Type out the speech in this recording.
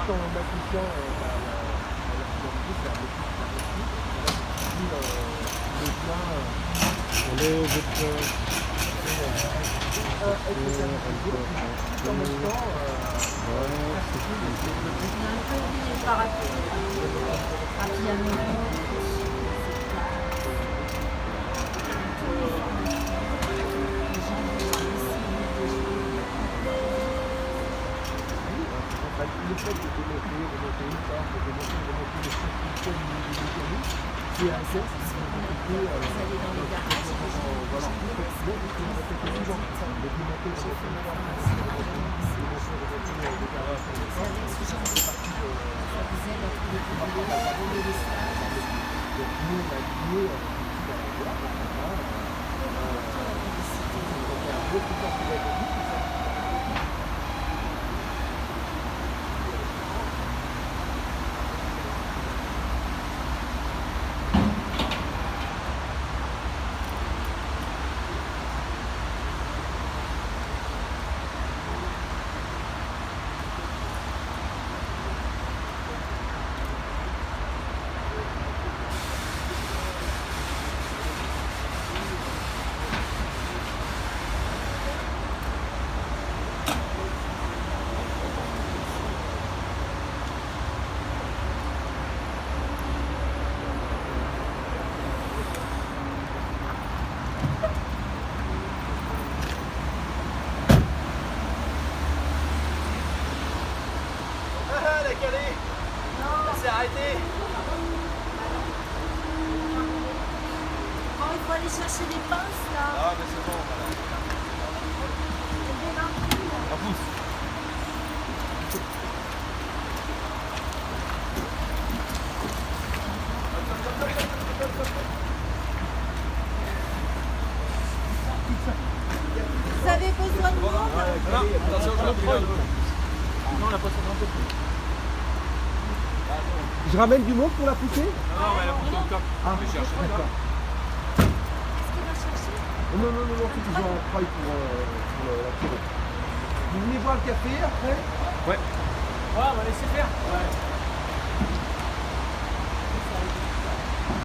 en appliquant la finalité, c'est un motif caractéristique. Le plat, on lève le plat. En même temps, par le fait de démonter une porte, de démonter les constructions du mécanisme, qui est assez, c'est compliqué. vous allez dans les garages, Voilà, tout ce qui est souvent. De démonter les C'est arrêté. Oh, il faut aller chercher des pinces là. Ah, mais c'est bon, voilà. Un pouce. Vous avez besoin de moi? Non, attention, je vais appuyer là. Non, on n'a pas ça un peu plus. Je ramène du monde pour la pousser? Non, mais elle a poussé le coq. Ah, Je vais chercher. d'accord. Qu'est-ce qu'il va chercher? Non, faut que j'en travaille pour la tirer. Vous venez boire le café après? Ouais. Ouais, on va laisser faire. Ouais.